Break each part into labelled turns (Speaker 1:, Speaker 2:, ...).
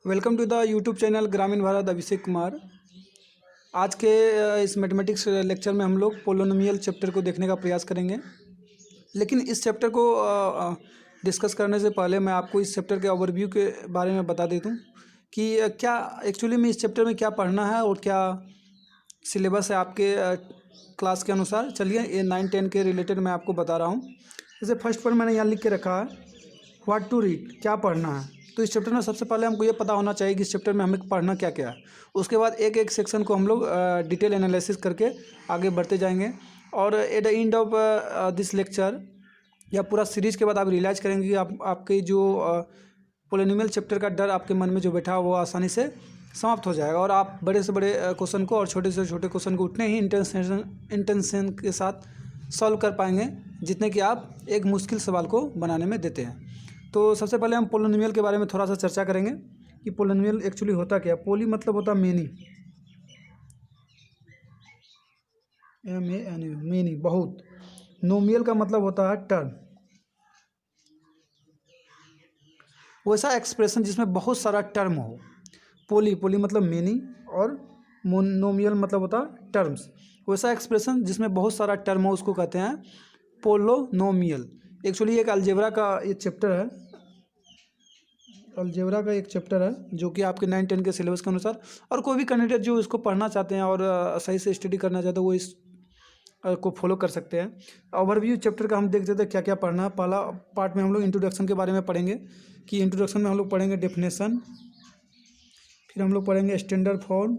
Speaker 1: Welcome to the YouTube channel Gramin Bharat. Abhishek Kumar. आज के इस मैथमेटिक्स लेक्चर में हम लोग पोलिनोमियल चैप्टर को देखने का प्रयास करेंगे। लेकिन इस चैप्टर को डिस्कस करने से पहले मैं आपको इस चैप्टर के ओवरव्यू के बारे में बता देता हूँ कि क्या एक्चुअली में इस चैप्टर में क्या पढ़ना है और क्या सिलेबस है आपके क्लास के अनुसार। चलिए ये 9-10 के रिलेटेड मैं आपको बता रहा हूँ। जैसे फर्स्ट पर मैंने यहाँ लिख के रखा है व्हाट टू रीड, क्या पढ़ना है। तो इस चैप्टर में सबसे पहले हमको ये पता होना चाहिए कि इस चैप्टर में हमें पढ़ना क्या क्या है। उसके बाद एक एक सेक्शन को हम लोग डिटेल एनालिसिस करके आगे बढ़ते जाएंगे। और at the end of this lecture या पूरा सीरीज के बाद आप रियलाइज़ करेंगे कि आपके जो पोलिनोमियल चैप्टर का डर आपके मन में जो बैठा वो आसानी से समाप्त हो जाएगा और आप बड़े से बड़े क्वेश्चन को और छोटे से छोटे क्वेश्चन को उतने ही इंटेंशन के साथ सॉल्व कर पाएंगे जितने कि आप एक मुश्किल सवाल को बनाने में देते हैं। तो सबसे पहले हम पोलिनोमियल के बारे में थोड़ा सा चर्चा करेंगे कि पोलिनोमियल एक्चुअली होता क्या है। पोली मतलब होता मेनी, MANY, मेनी बहुत। नोमियल का मतलब होता है टर्म, वैसा एक्सप्रेशन जिसमें बहुत सारा टर्म हो। पोली मतलब मेनी और नोमियल मतलब होता है टर्म्स। वैसा एक्सप्रेशन जिसमें बहुत सारा टर्म हो उसको कहते हैं पोलिनोमियल। एक्चुअली एक अलजेब्रा का ये चैप्टर है, अलजेब्रा का एक चैप्टर है जो कि आपके 9-10 के सिलेबस के अनुसार, और कोई भी कैंडिडेट जो इसको पढ़ना चाहते हैं और सही से स्टडी करना चाहते हैं वो इस को फॉलो कर सकते हैं। ओवरव्यू चैप्टर का हम देख लेते हैं क्या क्या पढ़ना है। पहला पार्ट में हम लोग इंट्रोडक्शन के बारे में पढ़ेंगे कि इंट्रोडक्शन में हम लोग पढ़ेंगे डेफिनेशन, फिर हम लोग पढ़ेंगे स्टैंडर्ड फॉर्म,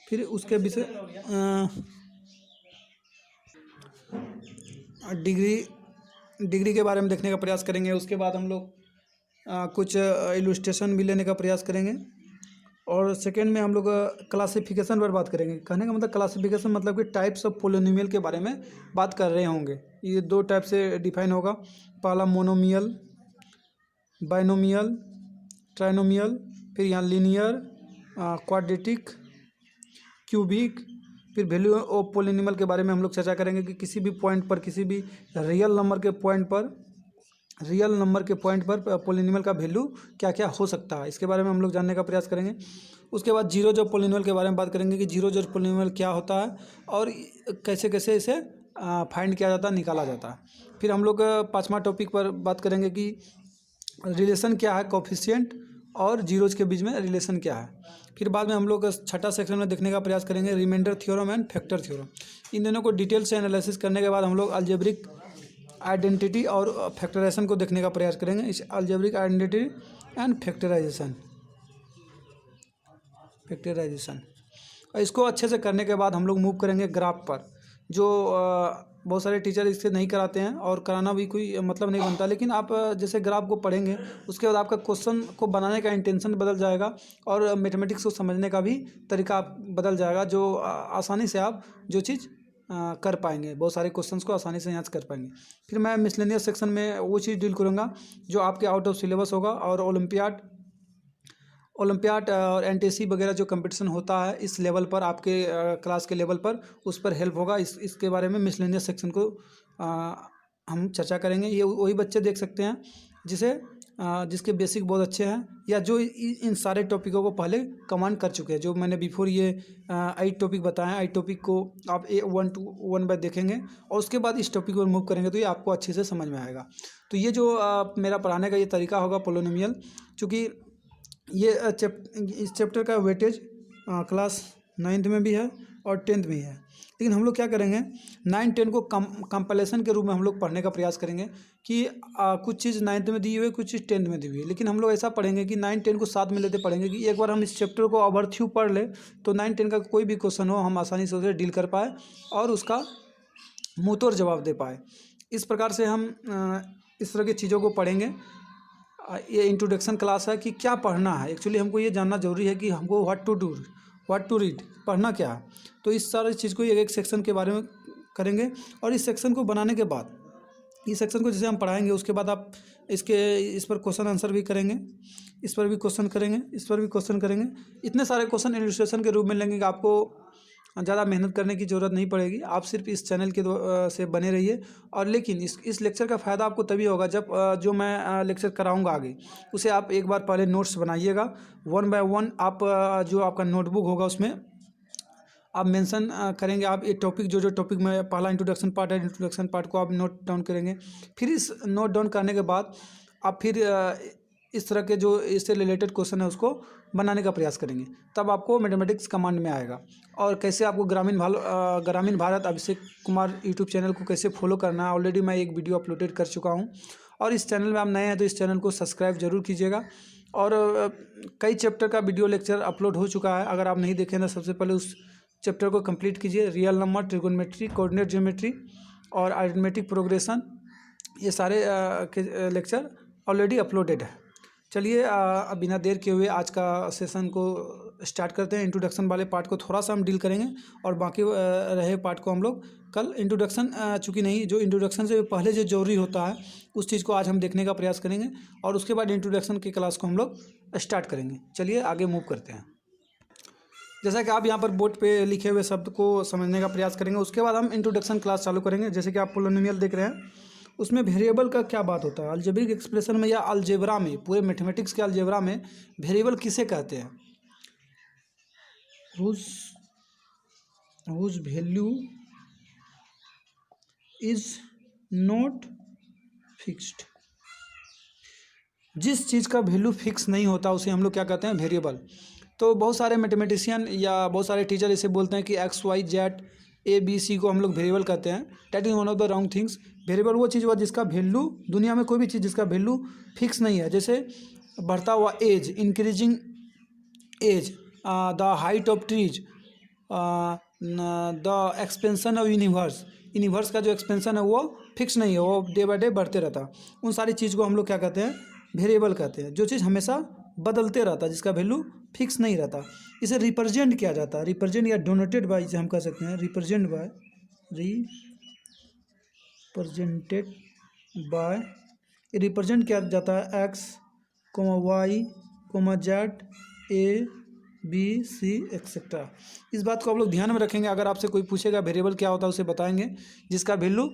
Speaker 1: फिर उसके विषय डिग्री के बारे में देखने का प्रयास करेंगे। उसके बाद हम लोग कुछ इलुस्ट्रेशन भी लेने का प्रयास करेंगे और सेकेंड में हम लोग क्लासिफिकेशन पर बात करेंगे। कहने का मतलब क्लासिफिकेशन मतलब कि टाइप्स ऑफ पोलिनोमियल के बारे में बात कर रहे होंगे। ये दो टाइप से डिफाइन होगा। पहला मोनोमियल, बाइनोमियल, ट्राइनोमियल, फिर यहाँ लीनियर, क्वाड्रेटिक, क्यूबिक। फिर वैल्यू ऑफ पोलिनोमियल के बारे में हम लोग चर्चा करेंगे कि किसी भी पॉइंट पर, किसी भी रियल नंबर के पॉइंट पर पोलिनोमियल का वैल्यू क्या क्या हो सकता है, इसके बारे में हम लोग जानने का प्रयास करेंगे। उसके बाद जीरो जॉब पोलिनोमियल के बारे में बात करेंगे कि जीरो जॉब पोलिनोमियल क्या होता है और कैसे कैसे इसे फाइंड किया जाता है, निकाला जाता है। फिर हम लोग पाँचवा टॉपिक पर बात करेंगे कि रिलेशन क्या है, कोफिशिएंट और जीरोज के बीच में रिलेशन क्या है। फिर बाद में हम लोग छठा सेक्शन में देखने का प्रयास करेंगे remainder theorem and factor theorem. इन दोनों को डिटेल से एनालिसिस करने के बाद हम लोग अलजेब्रिक आइडेंटिटी और फैक्टराइजेशन को देखने का प्रयास करेंगे। इस अलजेब्रिक आइडेंटिटी एंड फैक्टराइजेशन और इसको अच्छे से करने के बाद हम लोग मूव करेंगे ग्राफ पर, जो बहुत सारे टीचर इससे नहीं कराते हैं और कराना भी कोई मतलब नहीं बनता। लेकिन आप जैसे ग्राफ को पढ़ेंगे उसके बाद आपका क्वेश्चन को बनाने का इंटेंशन बदल जाएगा और मैथमेटिक्स को समझने का भी तरीका बदल जाएगा, जो आसानी से आप जो चीज़ कर पाएंगे, बहुत सारे क्वेश्चंस को आसानी से याद कर पाएंगे। फिर मैं मिसलेनियस सेक्शन में वो चीज़ डील करूँगा जो आपके आउट ऑफ सिलेबस होगा और ओलंपियाड और NTSC वगैरह जो कंपटीशन होता है इस लेवल पर, आपके क्लास के लेवल पर, उस पर हेल्प होगा। इसके बारे में मिसलेनियस सेक्शन को हम चर्चा करेंगे। ये वही बच्चे देख सकते हैं जिसके बेसिक बहुत अच्छे हैं या जो इन सारे टॉपिकों को पहले कमांड कर चुके हैं। जो मैंने बिफोर ये 8 टॉपिक बताए हैं, 8 टॉपिक को आप 1 बाय देखेंगे और उसके बाद इस टॉपिक पर मूव करेंगे तो ये आपको अच्छे से समझ में आएगा। तो ये जो मेरा पढ़ाने का ये तरीका होगा पोलिनोमियल, चूँकि ये इस चैप्टर का वेटेज क्लास 9th में भी है और 10th में ही है। लेकिन हम लोग क्या करेंगे 9-10 को कंपैरिजन के रूप में हम लोग पढ़ने का प्रयास करेंगे कि कुछ चीज़ 9th में दी हुई है, कुछ चीज़ 10th में दी हुई है। लेकिन हम लोग ऐसा पढ़ेंगे कि 9-10 को साथ में लेते पढ़ेंगे कि एक बार हम इस चैप्टर को ओवरव्यू पढ़ ले तो 9-10 का कोई भी क्वेश्चन हो हम आसानी से उसे डील कर पाए और उसका मुँह तोड़ जवाब दे पाए। इस प्रकार से हम इस तरह की चीज़ों को पढ़ेंगे। ये इंट्रोडक्शन क्लास है कि क्या पढ़ना है। एक्चुअली हमको ये जानना जरूरी है कि हमको व्हाट टू रीड, पढ़ना क्या है। तो इस सारी चीज़ को एक सेक्शन के बारे में करेंगे और इस सेक्शन को बनाने के बाद, इस सेक्शन को जैसे हम पढ़ाएंगे उसके बाद आप इस पर क्वेश्चन आंसर भी करेंगे, इस पर भी क्वेश्चन करेंगे, इस पर भी क्वेश्चन करेंगे। इतने सारे क्वेश्चन इलस्ट्रेशन के रूप में लेंगे कि आपको ज़्यादा मेहनत करने की ज़रूरत नहीं पड़ेगी। आप सिर्फ इस चैनल के से बने रहिए। और लेकिन इस लेक्चर का फ़ायदा आपको तभी होगा जब जो मैं लेक्चर कराऊंगा आगे, उसे आप एक बार पहले नोट्स बनाइएगा। 1 बाय 1 आप जो आपका नोटबुक होगा उसमें आप मेंशन करेंगे। आप ये टॉपिक जो टॉपिक में पहला इंट्रोडक्शन पार्ट है, इंट्रोडक्शन पार्ट को आप नोट डाउन करेंगे। फिर इस नोट डाउन करने के बाद आप फिर इस तरह के जो इससे रिलेटेड क्वेश्चन है उसको बनाने का प्रयास करेंगे, तब आपको मैथमेटिक्स कमांड में आएगा। और कैसे आपको ग्रामीण भारत अभिषेक कुमार यूट्यूब चैनल को कैसे फॉलो करना है, ऑलरेडी मैं एक वीडियो अपलोडेड कर चुका हूँ। और इस चैनल में आप नए हैं तो इस चैनल को सब्सक्राइब जरूर कीजिएगा। और कई चैप्टर का वीडियो लेक्चर अपलोड हो चुका है, अगर आप नहीं देखें तो सबसे पहले उस चैप्टर को कंप्लीट कीजिए। Real number, trigonometry, coordinate geometry और अरिथमेटिक प्रोग्रेशन, ये सारे के लेक्चर ऑलरेडी अपलोडेड है। चलिए अब बिना देर किए हुए आज का सेशन को स्टार्ट करते हैं। इंट्रोडक्शन वाले पार्ट को थोड़ा सा हम डील करेंगे और बाकी रहे पार्ट को हम लोग कल इंट्रोडक्शन चूँकि नहीं, जो इंट्रोडक्शन से पहले जो जरूरी होता है उस चीज़ को आज हम देखने का प्रयास करेंगे और उसके बाद इंट्रोडक्शन की क्लास को हम लोग स्टार्ट करेंगे। चलिए आगे मूव करते हैं। जैसा कि आप यहाँ पर बोर्ड पे लिखे हुए शब्द को समझने का प्रयास करेंगे, उसके बाद हम इंट्रोडक्शन क्लास चालू करेंगे। जैसे कि आप पोलिनोमियल देख रहे हैं, उसमें वेरिएबल का क्या बात होता है। अलजेब्रिक एक्सप्रेशन में या अलजेब्रा में, पूरे मैथमेटिक्स के अलजेब्रा में वेरिएबल किसे कहते हैं? whose value is not fixed। जिस चीज़ का वैल्यू फिक्स नहीं होता उसे हम लोग क्या कहते हैं? वेरिएबल। तो बहुत सारे मैथमेटिशियन या बहुत सारे टीचर इसे बोलते हैं कि X Y Z A B C को हम लोग वेरिएबल कहते हैं। That is one of the wrong things. Variable वो चीज़ हुआ जिसका वैल्यू, दुनिया में कोई भी चीज़ जिसका वैल्यू फिक्स नहीं है। जैसे बढ़ता हुआ age, increasing age, the height of trees, the expansion of universe. Universe का जो एक्सपेंशन है वो फिक्स नहीं है, वो डे बाय डे बढ़ते रहता। उन सारी चीज़ को हम लोग क्या कहते हैं? वेरिएबल कहते हैं। जो चीज़ हमेशा बदलते रहता है, जिसका वैल्यू फिक्स नहीं रहता, इसे रिप्रेजेंट किया जाता है। रिप्रेजेंट या डोनेटेड बाय इसे हम कह सकते हैं। रिप्रेजेंटेड बाय रिप्रेजेंट किया जाता है X comma Y comma Z A B C etcetera. इस बात को आप लोग ध्यान में रखेंगे। अगर आपसे कोई पूछेगा वेरिएबल क्या होता है, उसे बताएंगे जिसका वैल्यू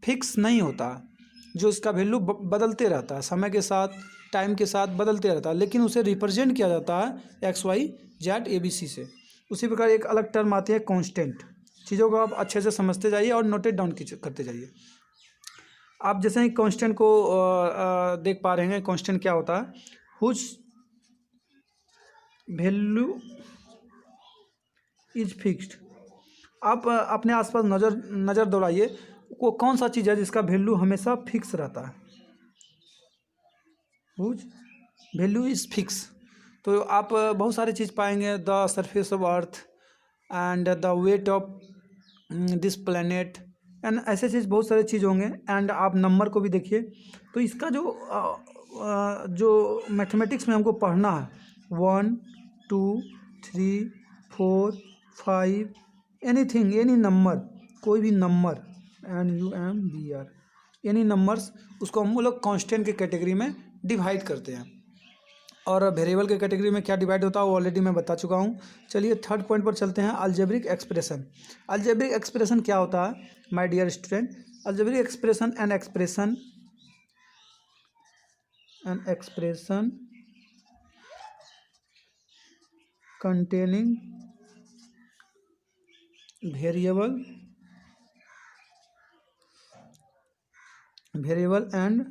Speaker 1: फिक्स नहीं होता, जो इसका वैल्यू बदलते रहता है, समय के साथ, टाइम के साथ बदलते रहता है, लेकिन उसे रिप्रेजेंट किया जाता है X Y Z A B C से। उसी प्रकार एक अलग टर्म आती है कांस्टेंट। चीज़ों को आप अच्छे से समझते जाइए और नोटेड डाउन करते जाइए। आप जैसे ही कांस्टेंट को देख पा रहे हैं, कांस्टेंट क्या होता है? Whose value is fixed. आप अपने आसपास नज़र दौड़ाइए, वो कौन सा चीज़ है जिसका वैल्यू हमेशा फिक्स रहता है? Whose value is fix. तो आप बहुत सारी चीज़ पाएंगे। The surface of earth and the weight of this planet and ऐसे चीज़, बहुत सारे चीज़ होंगे। एंड आप नंबर को भी देखिए। तो इसका जो मैथमेटिक्स में हमको पढ़ना है, 1 2 3 4 5 एनीथिंग, एनी नंबर, कोई भी नंबर, NUMBR, एनी नंबर्स, उसको हम लोग कांस्टेंट के कैटेगरी में डिवाइड करते हैं। और वेरिएबल के कैटेगरी में क्या डिवाइड होता है वो ऑलरेडी मैं बता चुका हूँ। चलिए थर्ड पॉइंट पर चलते हैं, अलजेब्रिक एक्सप्रेशन। अलजेब्रिक एक्सप्रेशन क्या होता है my dear student? Algebraic expression an expression containing variable and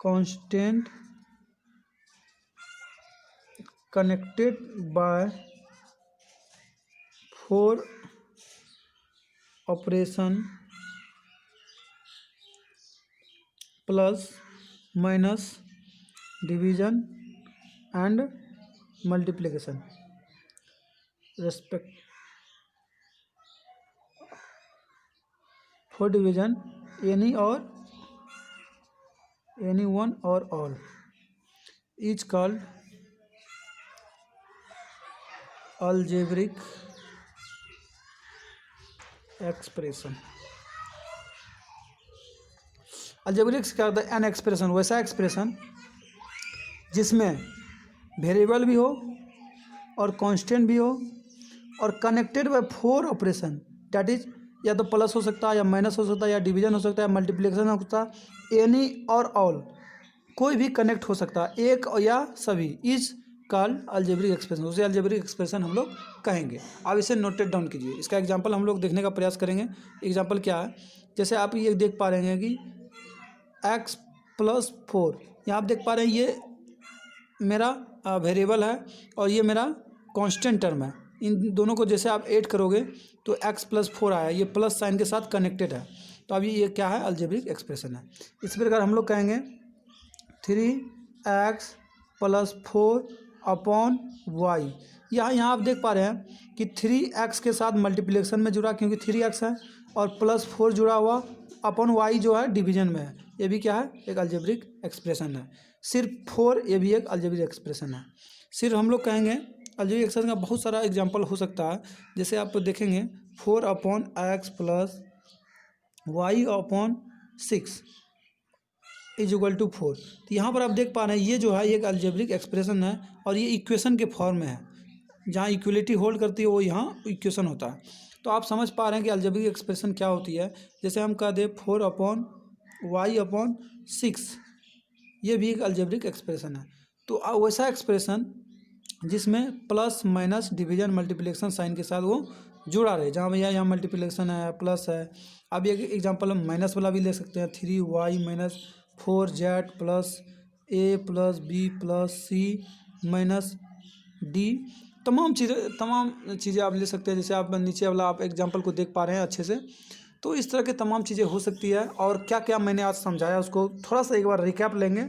Speaker 1: constant connected by 4 operation plus minus division and multiplication respect for division any one or all is called algebraic expression। Algebraic क्या होता है? An expression, वैसा expression जिसमें variable भी हो और constant भी हो और connected by 4 operation, that is या तो प्लस हो सकता है या माइनस हो सकता है या डिवीजन हो सकता है, मल्टीप्लिकेशन हो सकता है, एनी और ऑल, कोई भी कनेक्ट हो सकता है, एक या सभी, इज कॉल्ड अलजेब्रिक एक्सप्रेशन, उसे अलजेब्रिक एक्सप्रेशन हम लोग कहेंगे। अब इसे नोटेड डाउन कीजिए। इसका एग्जांपल हम लोग देखने का प्रयास करेंगे। एग्जांपल क्या है, जैसे आप ये देख पा रहे हैं कि x + 4, यहाँ आप देख पा रहे हैं ये मेरा वेरिएबल है और ये मेरा कांस्टेंट टर्म है। इन दोनों को जैसे आप ऐड करोगे तो x + 4 आया, ये प्लस साइन के साथ कनेक्टेड है, तो अब ये क्या है, अलजेब्रिक एक्सप्रेशन है। इस प्रकार हम लोग कहेंगे 3x + 4/y। यहाँ आप देख पा रहे हैं कि 3x के साथ मल्टीप्लिकेशन में जुड़ा क्योंकि 3x है, और +4 जुड़ा हुआ अपॉन y जो है डिवीजन में है। ये भी क्या है, एक अलजेब्रिक एक्सप्रेशन है। सिर्फ 4 ये भी एक अलजेब्रिक एक्सप्रेशन है। सिर्फ हम लोग कहेंगे अलजेब्रिक एक्सप्रेशन का बहुत सारा एग्जांपल हो सकता है। जैसे आप देखेंगे 4/x + y/6 = 4। तो यहाँ पर आप देख पा रहे हैं ये जो है एक अलजेब्रिक एक्सप्रेशन है और ये इक्वेशन के फॉर्म में है। जहाँ इक्वलिटी होल्ड करती है वो यहाँ इक्वेशन होता है। तो आप समझ पा रहे हैं कि अलजेब्रिक एक्सप्रेशन क्या होती है। जैसे हम कह दें 4/y/6, ये भी एक अलजेब्रिक एक्सप्रेशन है। तो वैसा एक्सप्रेशन जिसमें plus minus division multiplication sign के साथ वो जुड़ा रहे, जहाँ भैया यहाँ मल्टीप्लिकेशन है, प्लस है। अब एक एग्जांपल हम माइनस वाला भी ले सकते हैं, 3y - 4z + a + b + c - d। तमाम चीज़ें आप ले सकते हैं। जैसे आप नीचे वाला आप एग्जांपल को देख पा रहे हैं अच्छे से। तो इस तरह के तमाम चीज़ें हो सकती है। और क्या क्या मैंने आज समझाया उसको थोड़ा सा एक बार रिकैप लेंगे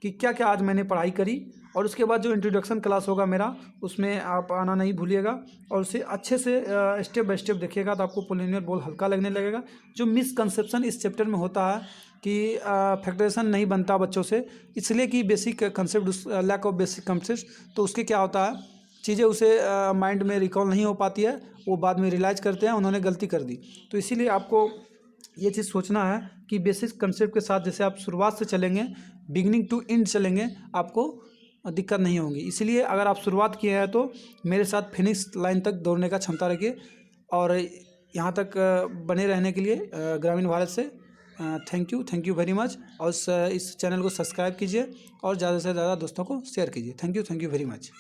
Speaker 1: कि क्या क्या आज मैंने पढ़ाई करी। और उसके बाद जो इंट्रोडक्शन क्लास होगा मेरा, उसमें आप आना नहीं भूलिएगा और उसे अच्छे से स्टेप बाय स्टेप देखिएगा, तो आपको पॉलिनोमियल बॉल हल्का लगने लगेगा। जो मिसकंसेप्शन इस चैप्टर में होता है कि फैक्टराइजेशन नहीं बनता बच्चों से, इसलिए कि basic concept, lack of basic concept, तो उसके क्या होता है, चीज़ें उसे माइंड में रिकॉल नहीं हो पाती है, वो बाद में रियलाइज़ करते हैं उन्होंने गलती कर दी। तो इसीलिए आपको ये चीज़ सोचना है कि बेसिक कंसेप्ट के साथ जैसे आप शुरुआत से चलेंगे, बिगिनिंग टू एंड चलेंगे, आपको दिक्कत नहीं होगी। इसलिए अगर आप शुरुआत किए हैं तो मेरे साथ फिनिश लाइन तक दौड़ने का क्षमता रखिए। और यहाँ तक बने रहने के लिए ग्रामीण भारत से थैंक यू वेरी मच। और इस चैनल को सब्सक्राइब कीजिए और ज़्यादा से ज़्यादा दोस्तों को शेयर कीजिए। Thank you very much.